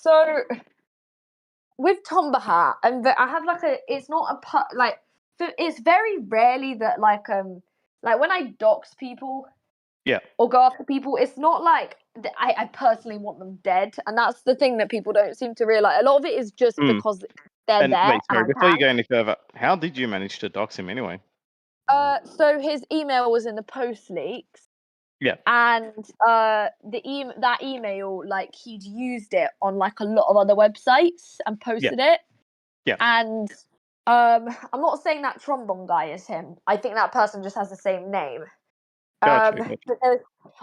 So with tombahat, and I have like it's not like it's very rarely that like when I dox people Yeah. or go after people, it's not like I personally want them dead, and that's the thing that people don't seem to realize. A lot of it is just because they're And there. wait, sorry, and before you go any further, how did you manage to dox him anyway? So his email was in the post leaks. Yeah. And that email, like he'd used it on like a lot of other websites and posted it. Yeah. And I'm not saying that trombone guy is him. I think that person just has the same name. Gotcha. But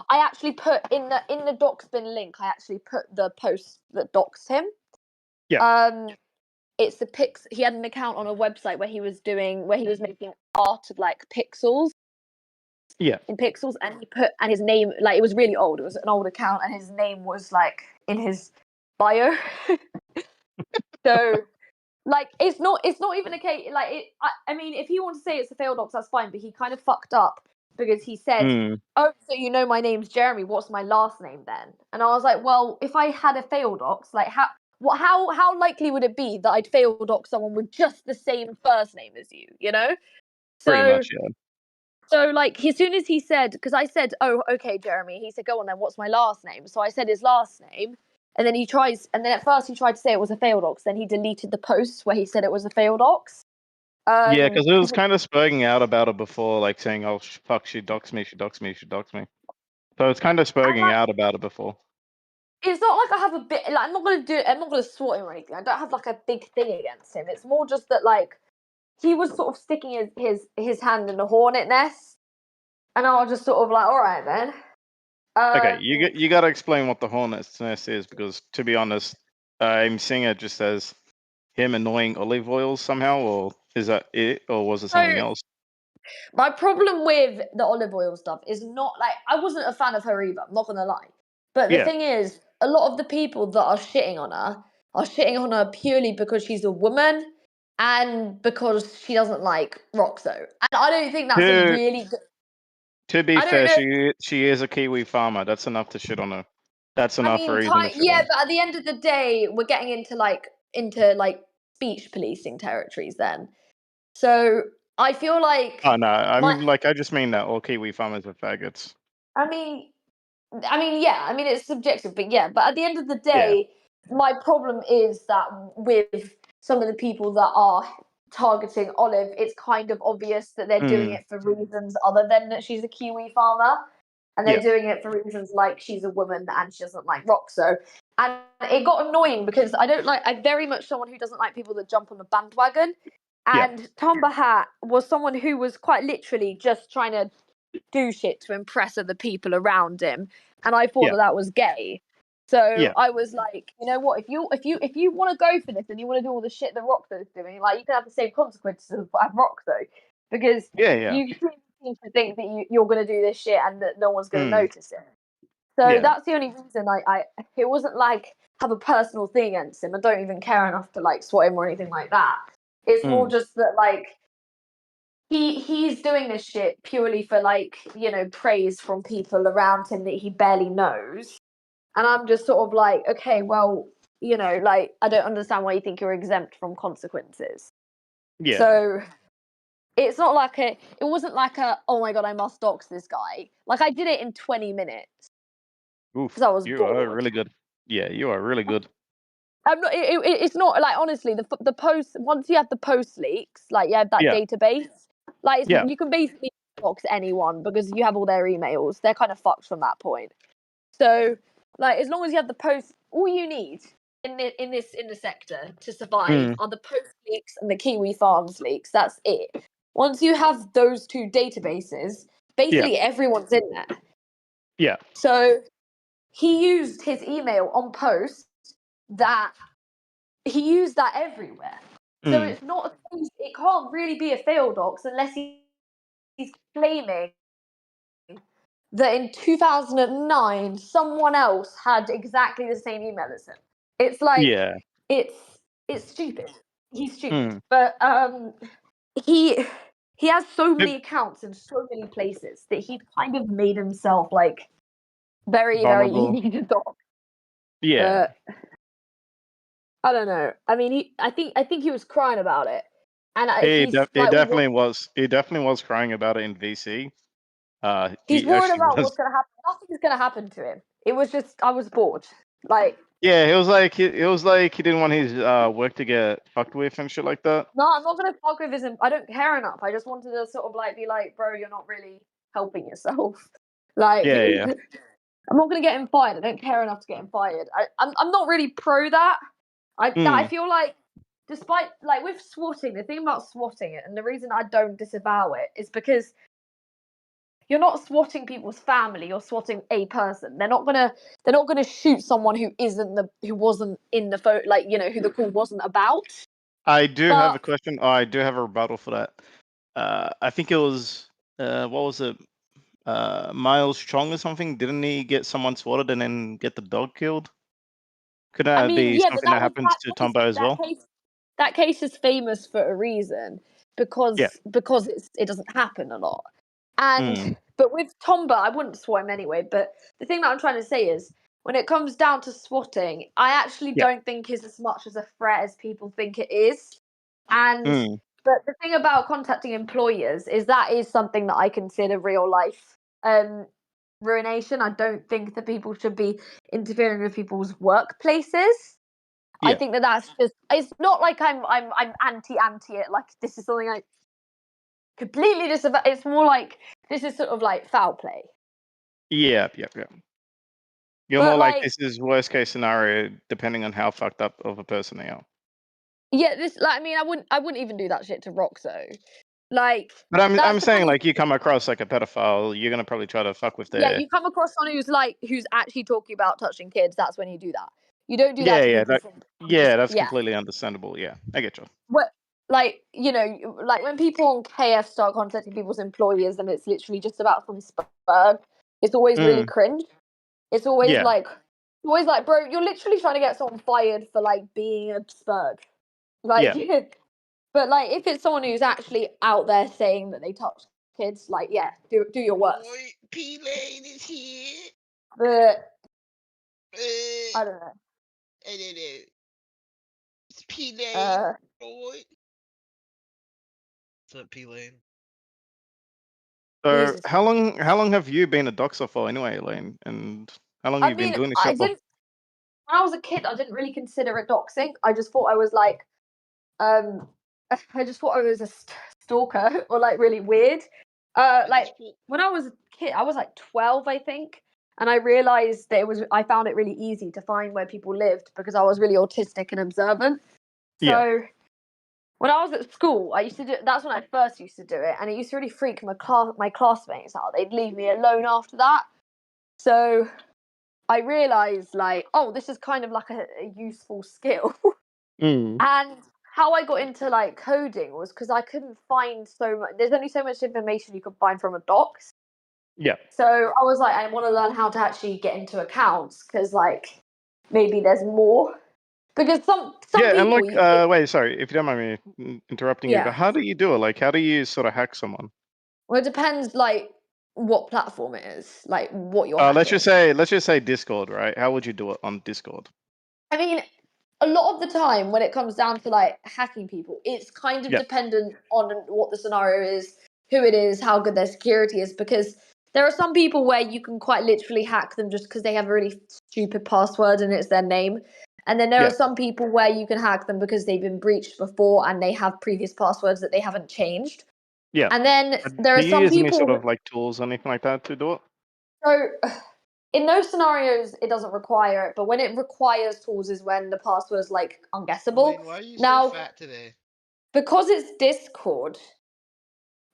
I actually put in the doxbin link. I actually put the post that doxed him. Yeah. It's the pics. He had an account on a website where he was making art of like pixels. Yeah. In pixels, and his name, like, it was really old. It was an old account, and his name was like in his bio. So, like, it's not even a case. Like, I mean, if he wants to say it's a failed dox, that's fine. But he kind of fucked up because he said, "Oh, so you know my name's Jeremy? What's my last name then?" And I was like, "Well, if I had a failed dox, like, how likely would it be that I'd fail dox someone with just the same first name as you? You know?" So, pretty much, yeah. So, like, as soon as he said, because I said, "Oh, okay, Jeremy," he said, "Go on then, what's my last name?" So I said his last name, and then at first he tried to say it was a failed dox, then he deleted the post where he said it was a failed dox. Yeah, because it was kind of spurring out about it before, like saying, "Oh, fuck, she doxed me. So it's kind of spurring out about it before. It's not like I have a bit, like, I'm not going to swat him or anything. I don't have, like, a big thing against him. It's more just that, like, he was sort of sticking his hand in a hornet nest, and I was just sort of like, all right, then. Okay, you got to explain what the hornet's nest is, because to be honest, I'm seeing it just as him annoying olive oils somehow, or is that it, or was it something else? My problem with the olive oil stuff is not like, I wasn't a fan of her either. I'm not gonna lie, but the thing is, a lot of the people that are shitting on her purely because she's a woman and because she doesn't like Roxo, and I don't think that's a really good. To be fair, she is a Kiwi farmer. That's enough to shit on her. That's enough reason to shit on her. But at the end of the day, we're getting into like speech policing territories then. So I feel like. Oh no, I just mean that all Kiwi farmers are faggots. I mean, yeah. I mean, it's subjective, but yeah. But at the end of the day, my problem is that with some of the people that are targeting Olive, it's kind of obvious that they're doing it for reasons other than that she's a Kiwi farmer, and they're doing it for reasons like she's a woman and she doesn't like Roxo. And it got annoying because I'm very much someone who doesn't like people that jump on the bandwagon. And tombahat was someone who was quite literally just trying to do shit to impress other people around him, and I thought that was gay. So I was like, you know what? If you want to go for this and you want to do all the shit that Roxo's doing, like, you can have the same consequences as Roxo, because you seem to think that you're going to do this shit and that no one's going to notice it. So that's the only reason I it wasn't like have a personal thing against him. I don't even care enough to like swat him or anything like that. It's more just that, like, he's doing this shit purely for, like, you know, praise from people around him that he barely knows. And I'm just sort of like, okay, well, you know, like, I don't understand why you think you're exempt from consequences. Yeah. So it's not like it wasn't like oh my god, I must dox this guy. Like, I did it in 20 minutes. Oof, because I was you bored. are really good. Yeah, you are really good. I'm not. It's not like, honestly, the post, once you have the post leaks, like, you have that database, like, you can basically dox anyone because you have all their emails. They're kind of fucked from that point. So, like, as long as you have the post, all you need in the sector to survive are the post leaks and the Kiwi Farms leaks. That's it. Once you have those two databases, basically everyone's in there. Yeah. So he used his email on post. That he used that everywhere. So it's not it can't really be a failed dox unless he's claiming that in 2009 someone else had exactly the same email as him. It's like, it's stupid. He's stupid. But he has so many accounts in so many places that he kind of made himself, like, very, very easy to dox. Yeah. I don't know. I mean, I think he was crying about it, and He he's he like, definitely was. He definitely was crying about it in VC. he's He worried actually about was. what's gonna happen. Nothing's gonna happen to him. It was just I was bored. Like, Yeah, it was like he didn't want his work to get fucked with and shit like that. no, I'm not gonna fuck with his. I don't care enough. I just wanted to sort of like be like, bro, you're not really helping yourself. Like, Yeah, yeah. I'm not gonna get him fired. I don't care enough to get him fired. I'm not really pro that. I Mm. feel like, despite like with swatting, the thing about swatting it, and the reason I don't disavow it is because you're not swatting people's family. You're swatting a person. They're not gonna shoot someone who wasn't in the photo, like, who the call wasn't about. I do have a But question. Oh, I do have a rebuttal for that. I think it was what was it? Miles Chong or something. Didn't he get someone swatted and then get the dog killed? Could I that mean, be yeah, but something that happens to Tombo as well? that case is famous for a reason Yeah. because it doesn't happen a lot. Mm. But with Tomba, I wouldn't swat him anyway. But the thing that I'm trying to say is, when it comes down to swatting, I actually Yeah. don't think is as much as a threat as people think it is. And Mm. but the thing about contacting employers is that is something that I consider real life ruination. I don't think that people should be interfering with people's workplaces. I Yeah. think that that's just, it's not like I'm anti it, like this is something I completely disavow. It's more like this is sort of like foul play. Yeah. Yeah. Yeah. You're more But like like, this is worst case scenario, depending on how fucked up of a person they are. yeah, this, like, I mean, I wouldn't even do that shit to Roxo. Like, But I'm that's the saying, kind of, like, you come across like a pedophile, you're gonna probably try to fuck with yeah, their. you come across someone who's actually talking about touching kids. That's when you do that. You don't do that Yeah, to yeah, people that, from yeah, that's yeah. completely understandable. Yeah, I get you. What, like, like when people on KF start contacting people's employers and it's literally just about some spurg, it's always really Mm. cringe. It's Yeah, always like, bro, you're literally trying to get someone fired for like being a spurg. Like, yeah. but like if it's someone who's actually out there saying that they touch kids, like, yeah, do your worst. Boy, P-Lane is here. But I I don't know. don't know. It's P-Lane, boy. What's up, P-Lane? So Jesus. how long have you been a doxer for anyway, Elaine? And how long have I you been mean, doing this I shit for? didn't when I was a kid. I didn't really consider it doxing. I just thought I was like, I just thought I was a stalker or like really weird. Like when I was a kid, I was like 12, I think, and I realized that I found it really easy to find where people lived because I was really autistic and observant. Yeah. So when I was at school, I used to do. That's when I first used to do it, and it used to really freak my classmates out. They'd leave me alone after that. So I realized, like, oh, this is kind of like a useful skill. Mm. And how I got into like coding was because I couldn't find so much. There's only so much information you can find from a docs. Yeah. So I was like, I want to learn how to actually get into accounts because like maybe there's more. Because some Yeah, and people, like, wait, sorry, if you don't mind me interrupting you, but yeah. how do you do it? Like, how do you sort of hack someone? Well, it depends like what platform it is, like what you're Let's just hacking. say Discord, right? How would you do it on Discord? I mean, a lot of the time when it comes down to like hacking people, it's kind of Yeah. dependent on what the scenario is, who it is, how good their security is, because there are some people where you can quite literally hack them just because they have a really stupid password and it's their name. And then there Yeah. are some people where you can hack them because they've been breached before and they have previous passwords that they haven't changed. Yeah. And then there Do are you some use any sort people, of like tools or anything like that to do it? so in those scenarios it doesn't require it, but when it requires tools is when the password is like unguessable. P-Lane, why are you so Now, fat today? because it's Discord,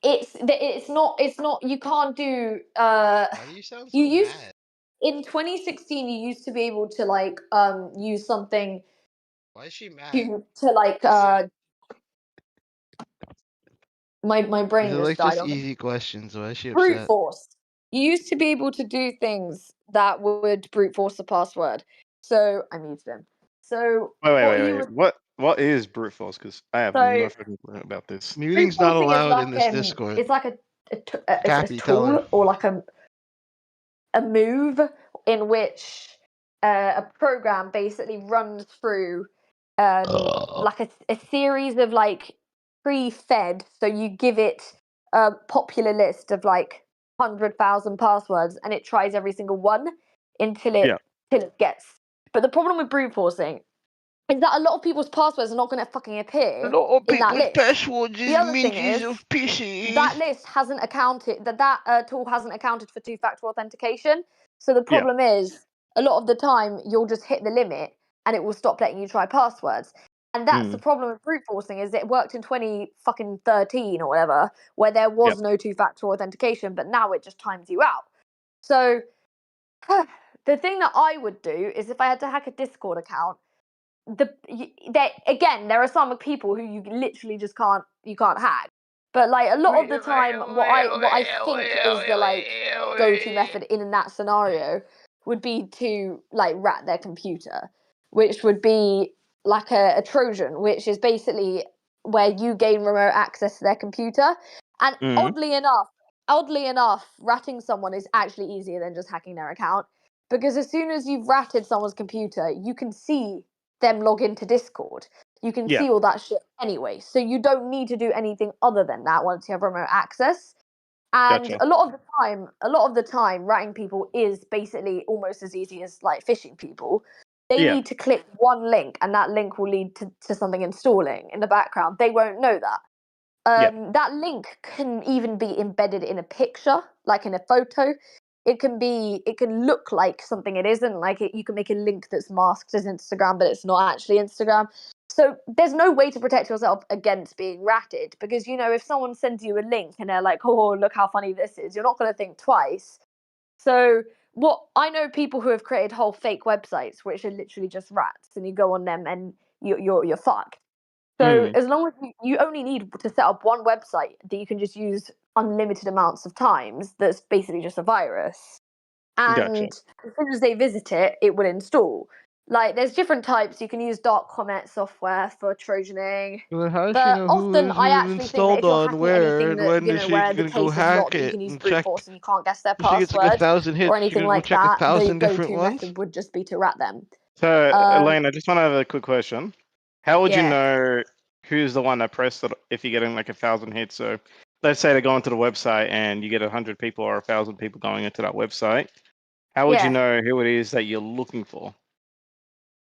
it's not you can't do Why do you sound so you used mad? in 2016 you used to be able to like use something Why is she mad? to like my These brain are just like died just on easy questions. Why is she brute upset? force. You used to be able to do things that would brute force the password. So I muted him. So what he Wait. was What is brute force? Because I have so no fucking clue about this. brute Muting's not forcing is allowed like in this Discord. it's like it's a Cappy, tell her. tool or like a move in which a program basically runs through like a series of like pre-fed, so you give it a popular list of like 100,000 passwords, and it tries every single one until it gets. But the problem with brute forcing is that a lot of people's passwords are not going to fucking appear A lot of in that people's list. passwords The is other thing minges is of pissy. that list hasn't accounted, that tool hasn't accounted for two-factor authentication. So the problem is, a lot of the time you'll just hit the limit and it will stop letting you try passwords. And that's the problem with brute forcing, is it worked in 2013 or whatever, where there was no two-factor authentication, but now it just times you out. So the thing that I would do is, if I had to hack a Discord account, there are some people who you literally just can't hack. But like a lot of the time, what I think is the like go-to method in that scenario would be to like rat their computer, which would be like a Trojan, which is basically where you gain remote access to their computer. And oddly enough, ratting someone is actually easier than just hacking their account, because as soon as you've ratted someone's computer, you can see them log into Discord. You can see all that shit anyway, so you don't need to do anything other than that once you have remote access. And a lot of the time, ratting people is basically almost as easy as like phishing people. They need to click one link, and that link will lead to something installing in the background. They won't know that. That link can even be embedded in a picture, like in a photo. It can look like something it isn't. Like you can make a link that's masked as Instagram, but it's not actually Instagram. So there's no way to protect yourself against being ratted, because, you know, if someone sends you a link and they're like, oh, look how funny this is, you're not going to think twice. So what I know, people who have created whole fake websites, which are literally just rats, and you go on them and you're fucked. So as long as you only need to set up one website that you can just use unlimited amounts of times, that's basically just a virus. And as soon as they visit it, it will install. Like, there's different types. You can use dark comment software for Trojaning. Well, how does But she know often I who actually think that if you're hacking anything that, when you is know, she where the gonna go case is not hack that you it can use and brute check? force and you can't guess their If she gets like password 1,000 hits, or she's anything gonna go like check that, the 1,000 different go-to ones. method would just be to rat them. So, Elaine, I just want to have a quick question. How would you Yeah. know who's the one that pressed it if you're getting like 1,000 hits? So let's say they go onto the website and you get 100 people or 1,000 people going into that website. How would you know who it is that you're looking for?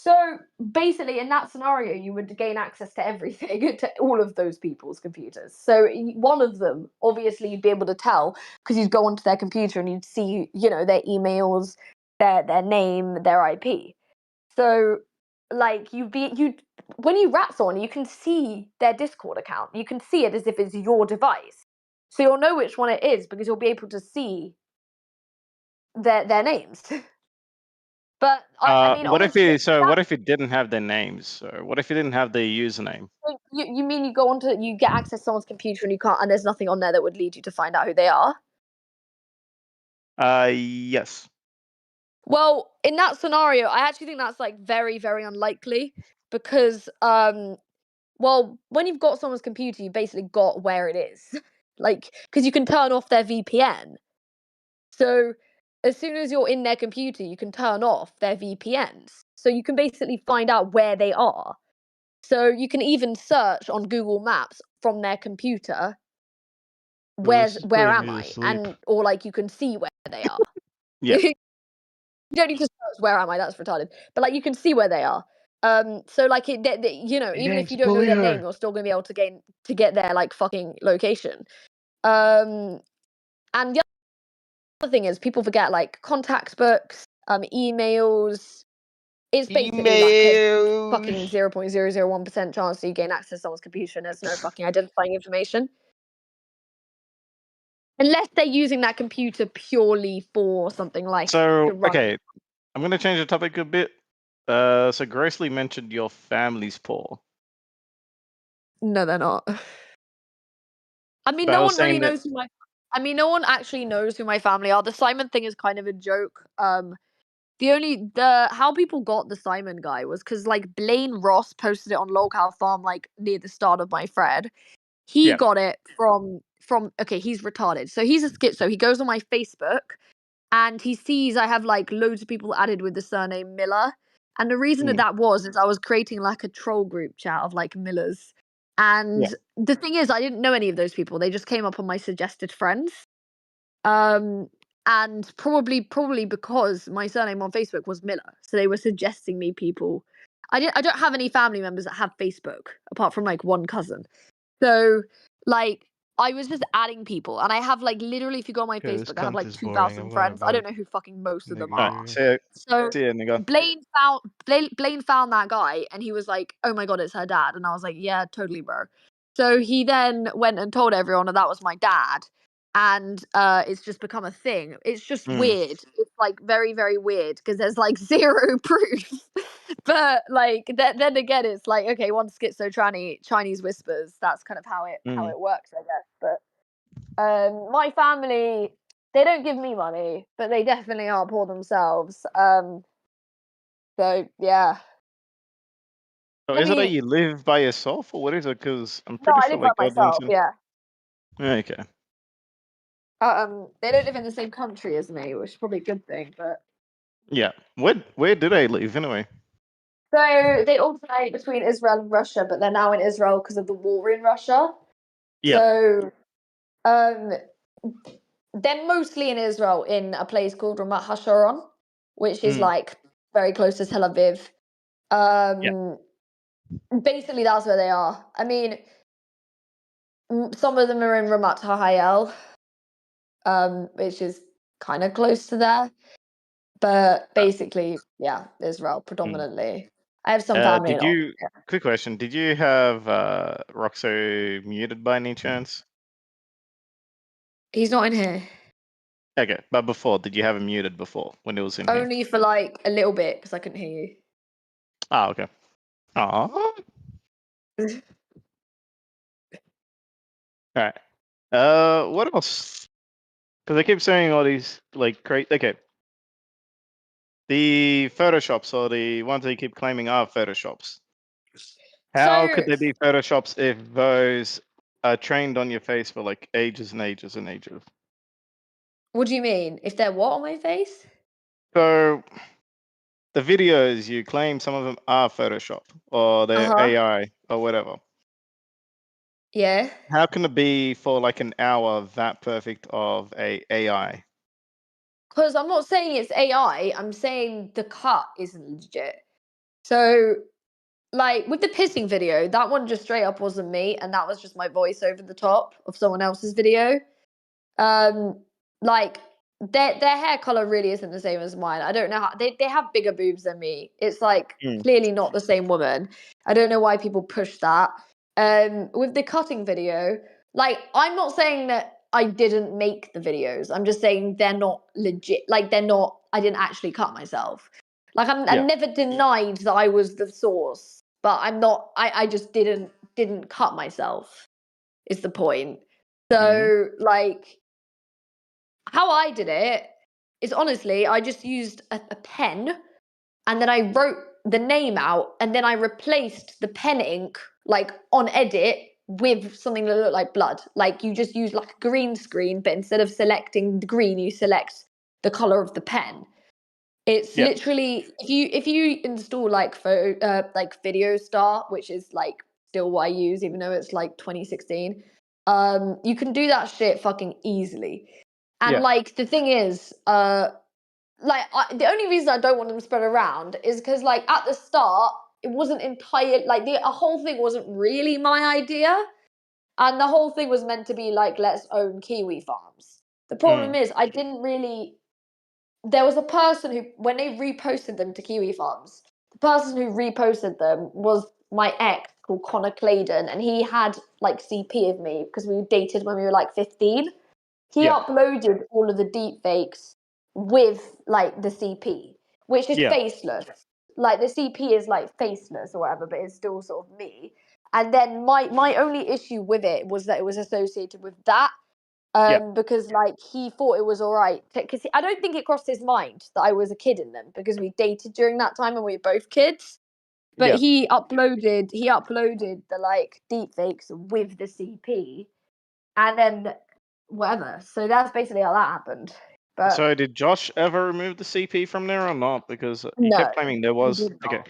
So basically, in that scenario, you would gain access to everything, to all of those people's computers. So one of them, obviously, you'd be able to tell because you'd go onto their computer and you'd see, you know, their emails, their name, their IP. So, like, when you rat someone, you can see their Discord account. You can see it as if it's your device. So you'll know which one it is because you'll be able to see their names. But I mean, what honestly, if it didn't have their names? So what if it didn't have their username? you mean you go onto, you get access to someone's computer and you can't, and there's nothing on there that would lead you to find out who they are? Yes. Well, in that scenario, I actually think that's like very, very unlikely, because well, when you've got someone's computer, you basically got where it is. Like, because you can turn off their VPN. So as soon as you're in their computer, you can turn off their VPNs. So you can basically find out where they are. So you can even search on Google Maps from their computer, where am I? And or like you can see where they are. Yeah. You don't need to search where am I, that's retarded. But like you can see where they are. So like you know, even if you don't know their name, you're still gonna be able to get their like fucking location. And the other thing is, people forget like contact books, emails. It's basically like a fucking 0.001% chance that you gain access to someone's computer and there's no fucking identifying information. Unless they're using that computer purely for something like So, to run. okay, I'm going to change the topic a bit. So Gracely mentioned your family's poor. No, they're not. I mean, But I no was one really saying that- knows no one actually knows who my family are. The Simon thing is kind of a joke. How people got the Simon guy was because like Blaine Ross posted it on Lolcow Farm like near the start of my thread. He got it from okay, he's retarded. So he's a schizo. He goes on my Facebook and he sees I have like loads of people added with the surname Miller, And the reason that that was is I was creating like a troll group chat of like Millers. And the thing is, I didn't know any of those people. They just came up on my suggested friends. And probably because my surname on Facebook was Miller, so they were suggesting me people. I don't have any family members that have Facebook apart from like one cousin. So like I was just adding people, and I have like literally, if you go on my Okay, this Facebook, I have cunt like is boring. I'm 2,000 going friends. to I don't bed. know who fucking most of them Nigga. are. Alright, see So ya, nigga. Blaine found that guy, and he was like, "Oh my god, it's her dad," and I was like, "Yeah, totally, bro." So he then went and told everyone that was my dad, and it's just become a thing. It's just weird. It's like very, very weird because there's like zero proof. But like then again, it's like, okay, one schizo Chinese whispers. That's kind of how it works, I guess. But my family, they don't give me money, but they definitely are poor themselves. So yeah. So I is it that mean, you live by yourself, or what is it? Because I'm no, pretty I sure live by like God myself. mentioned. Yeah. Okay. They don't live in the same country as me, which is probably a good thing. But Yeah. Where did I live anyway? so they alternate between Israel and Russia, but they're now in Israel because of the war in Russia. Yeah. So they're mostly in Israel in a place called Ramat HaSharon, which is like very close to Tel Aviv. Basically, that's where they are. I mean, some of them are in Ramat HaHayel, which is kind of close to there. But basically, yeah, Israel predominantly. I have some family in Austria. Quick question, did you have Roxo muted by any chance? He's not in here. Okay, but before, did you have him muted before when it was in here? Only for like a little bit because I couldn't hear you. Ah, okay. Aw. Alright. What else? Because I keep saying all these like great. Okay. The Photoshops, or the ones that you keep claiming are Photoshops. How could they be Photoshops if those are trained on your face for like ages and ages and ages? What do you mean? If they're what on my face? So the videos you claim, some of them are Photoshop or they're AI or whatever. Yeah. How can it be for like an hour that perfect of a AI? Because I'm not saying it's AI. I'm saying the cut isn't legit. So, like with the pissing video, that one just straight up wasn't me, and that was just my voice over the top of someone else's video. Like their hair color really isn't the same as mine. I don't know how they have bigger boobs than me. It's like clearly not the same woman. I don't know why people push that. With the cutting video, like I'm not saying that I didn't make the videos. I'm just saying they're not legit. Like they're not. I didn't actually cut myself. Like I never denied that I was the source, but I'm not. I just didn't cut myself. Is the point. So like how I did it is honestly, I just used a pen, and then I wrote the name out, and then I replaced the pen ink like on edit with something that looked like blood. Like you just use like a green screen, but instead of selecting the green, you select the color of the pen. It's literally if you install like Video Star, which is like still what I use, even though it's like 2016. You can do that shit fucking easily. And like the thing is, the only reason I don't want them spread around is because like at the start it wasn't entire like the whole thing wasn't really my idea, and the whole thing was meant to be like let's own kiwi farms. The problem is I didn't really. There was a person who, when they reposted them to kiwi farms, the person who reposted them was my ex called Connor Claydon, and he had like CP of me because we dated when we were like 15. He uploaded all of the deep fakes with like the CP, which is faceless. Like the CP is like faceless or whatever, but it's still sort of me. And then my only issue with it was that it was associated with that. Because like he thought it was all right. Because I don't think it crossed his mind that I was a kid in them because we dated during that time and we were both kids. But he uploaded the like deep fakes with the CP, and then whatever. So that's basically how that happened. But So did Josh ever remove the CP from there or not? Because he no, kept claiming there was. did Okay. not.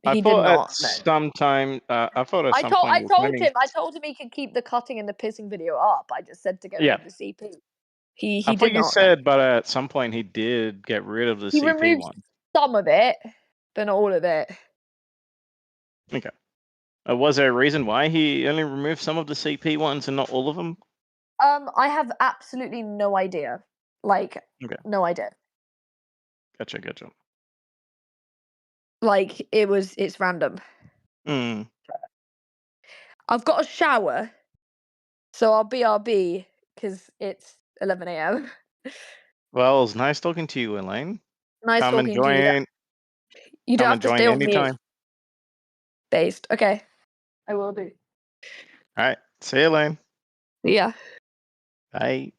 I He did thought not. at No. some time. I thought at I some told point I he was told claiming. him he could keep the cutting and the pissing video up. I just said to get rid Yeah. of the CP. He I thought did you not. said, but at some point he did get rid of the He CP removed one. some of it, but not all of it. Okay. Was there a reason why he only removed some of the CP ones and not all of them? I have absolutely no idea. Like, Okay. no idea. Gotcha. Like, it's random. Hmm. I've got a shower, so I'll BRB because it's 11 a.m. Well, it was nice talking to you, Elaine. Nice Come and talking to you. join. You don't Come have and to join stay on mute. anytime. Based. Okay. I will do. All right. See you, Elaine. Yeah. Bye.